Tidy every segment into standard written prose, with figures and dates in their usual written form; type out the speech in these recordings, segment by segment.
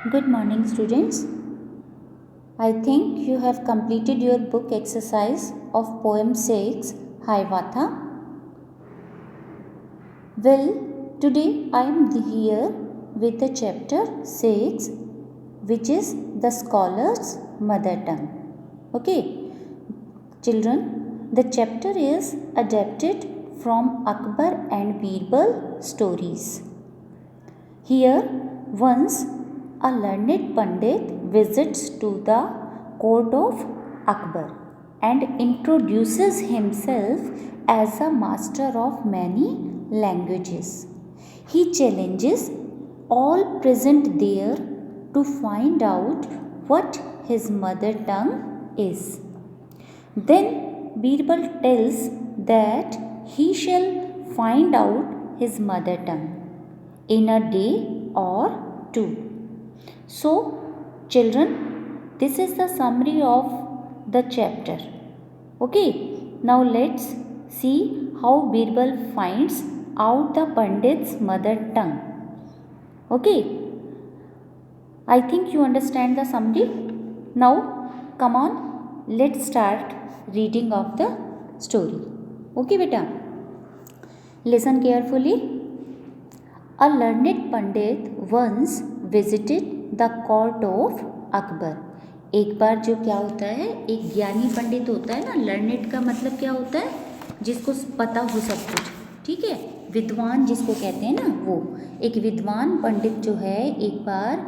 Good morning, students. I think you have completed your book exercise of poem 6, Hayvatha. Well, today I am here with the chapter 6, which is the scholar's mother tongue. Okay, children, the chapter is adapted from Akbar and Birbal stories. Here, once a learned Pandit visits to the court of Akbar and introduces himself as a master of many languages. He challenges all present there to find out what his mother tongue is. Then Birbal tells that he shall find out his mother tongue in a day or two. So, children, this is the summary of the chapter. Okay, now let's see how Birbal finds out the Pandit's mother tongue. Okay, I think you understand the summary. Now, come on, let's start reading of the story. Okay, beta. Listen carefully. A learned Pandit once visited the court of Akbar. एक बार जो क्या होता है, एक ज्ञानी पंडित होता है ना, लर्नेड का मतलब क्या होता है, जिसको पता हो सब कुछ, ठीक है, विद्वान जिसको कहते हैं ना, वो एक विद्वान पंडित जो है एक बार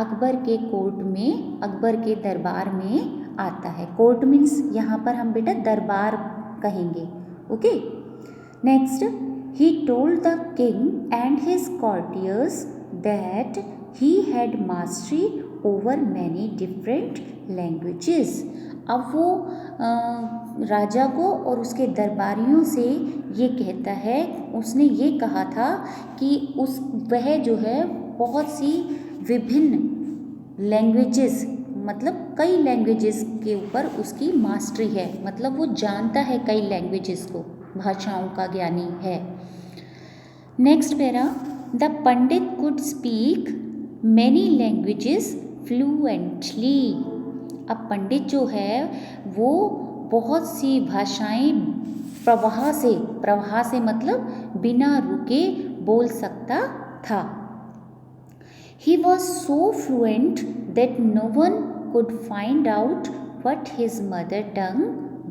अकबर के कोर्ट में, अकबर के दरबार में आता है. कोर्ट मीन्स यहाँ पर हम बेटा दरबार कहेंगे. Okay, next, he told the king and his courtiers that he had mastery over many different languages. अब वो राजा को और उसके दरबारियों से ये कहता है, उसने ये कहा था कि वह जो है बहुत सी विभिन्न लैंग्वेजेस, मतलब कई लैंग्वेजेस के ऊपर उसकी मास्टरी है, मतलब वो जानता है कई लैंग्वेजेस को, भाषाओं का ज्ञानी है. Next para, the Pandit could speak many languages fluently. अब पंडित जो है वो बहुत सी भाषाएं प्रवाह से मतलब बिना रुके बोल सकता था. He was so fluent that no one could find out what his mother tongue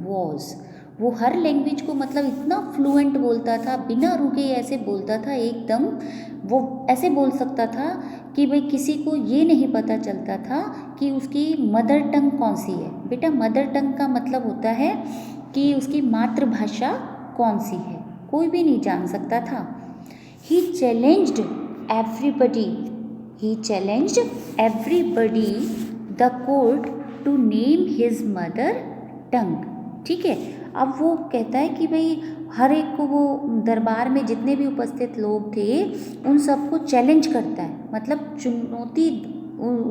was. वो हर लैंग्वेज को मतलब इतना फ्लुएंट बोलता था, बिना रुके ऐसे बोलता था, एकदम वो ऐसे बोल सकता था कि भाई किसी को ये नहीं पता चलता था कि उसकी मदर टंग कौन सी है. बेटा मदर टंग का मतलब होता है कि उसकी मातृभाषा कौन सी है, कोई भी नहीं जान सकता था. He challenged everybody the court to name his mother tongue. ठीक है, अब वो कहता है कि भाई हर एक को, वो दरबार में जितने भी उपस्थित लोग थे उन सबको चैलेंज करता है, मतलब चुनौती,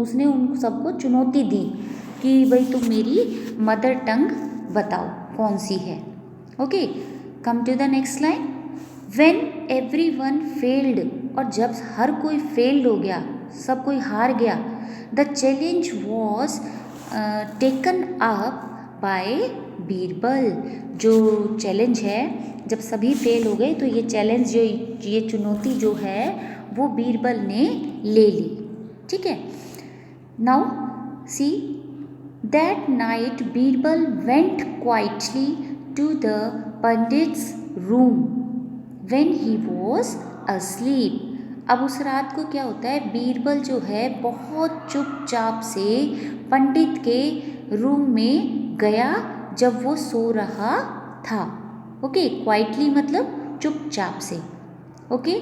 उसने उन सबको चुनौती दी कि भाई तुम मेरी मदर टंग बताओ कौन सी है. Okay, come to the next line. When everyone failed, और जब हर कोई फेल्ड हो गया, सब कोई हार गया, the challenge was taken up by Birbal. जो चैलेंज है, जब सभी फेल हो गए तो ये चैलेंज, जो ये चुनौती जो है वो बीरबल ने ले ली. ठीक है, now see, that night Birbal went quietly to the pandit's room when he was asleep. अब उस रात को क्या होता है, बीरबल जो है बहुत चुपचाप से पंडित के रूम में गया जब वो सो रहा था. ओके, क्वाइटली मतलब चुपचाप से. Okay,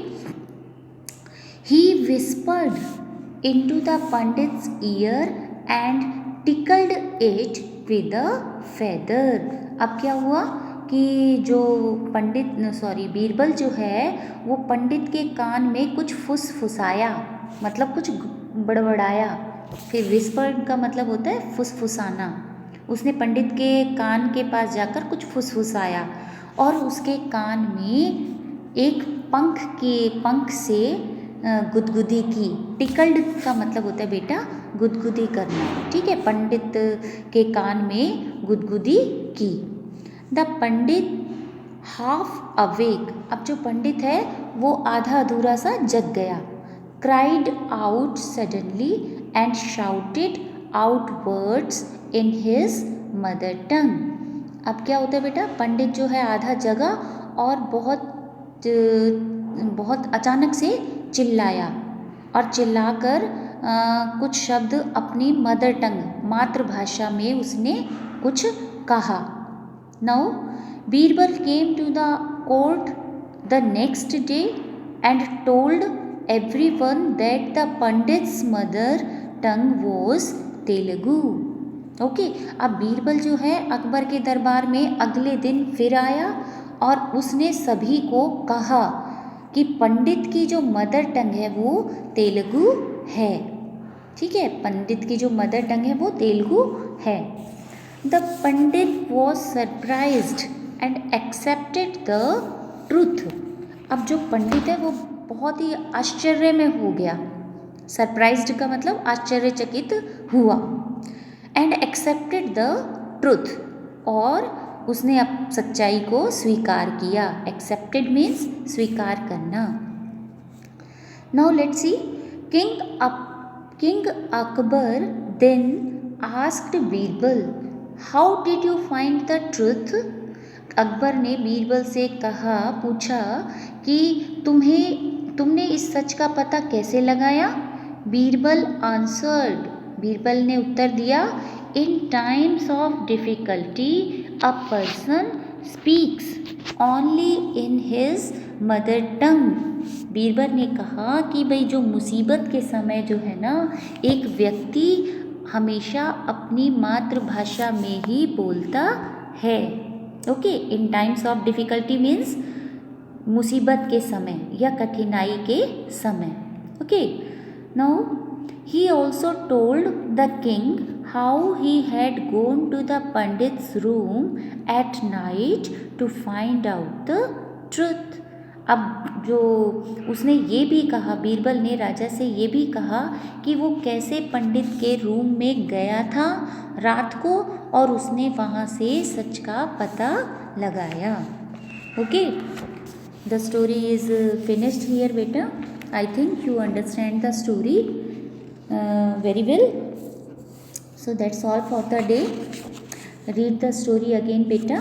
he whispered into the pandits year and tickled it with a feather. अब क्या हुआ कि जो बीरबल जो है वो पंडित के कान में कुछ फुसफुसाया, मतलब कुछ बड़बड़ाया. फिर विस्पर्ड का मतलब होता है फुसफुसाना. उसने पंडित के कान के पास जाकर कुछ फुसफुसाया और उसके कान में एक पंख से गुदगुदी की। टिकल्ड का मतलब होता है बेटा गुदगुदी करना, ठीक है। पंडित के कान में गुदगुदी की। द पंडित हाफ अवेक, अब जो पंडित है वो आधा अधूरा सा जग गया। Cried out suddenly and shouted out words in his mother टंग। अब क्या होता है बेटा, पंडित जो है आधा जगा और बहुत अचानक से चिल्लाया और चिल्लाकर कुछ शब्द अपनी मदर टंग मातृभाषा में उसने कुछ कहा। Now Birbal came to the court the next day and told everyone that the pandit's mother tongue was Telugu. Okay, अब बीरबल जो है अकबर के दरबार में अगले दिन फिर आया और उसने सभी को कहा कि पंडित की जो मदर टंग है वो तेलुगु है, ठीक है। पंडित की जो मदर टंग है वो तेलुगु है। The Pandit was surprised and accepted the truth. अब जो पंडित है वो बहुत ही आश्चर्य में हो गया। सरप्राइज्ड का मतलब आश्चर्यचकित हुआ। एंड एक्सेप्टेड द ट्रूथ, और उसने अब सच्चाई को स्वीकार किया। एक्सेप्टेड मीन्स स्वीकार करना। Now let's see, king Akbar then asked Birbal how did you find the truth. Akbar ने बीरबल से पूछा कि तुमने इस सच का पता कैसे लगाया। बीरबल आंसर्ड, बीरबल ने उत्तर दिया, in times of difficulty a person speaks only in his mother tongue. Birbal ने कहा कि भाई जो मुसीबत के समय जो है ना, एक व्यक्ति हमेशा अपनी मातृभाषा में ही बोलता है। Okay, in times of difficulty means मुसीबत के समय या कठिनाई के समय। Okay, now he also told the king how he had gone to the pandit's room at night to find out the truth. अब जो उसने ये भी कहा, बीरबल ने राजा से ये भी कहा कि वो कैसे पंडित के रूम में गया था रात को और उसने वहाँ से सच का पता लगाया। Okay, the story is finished here beta. I think you understand the story very well. So that's all for the day. Read the story again beta.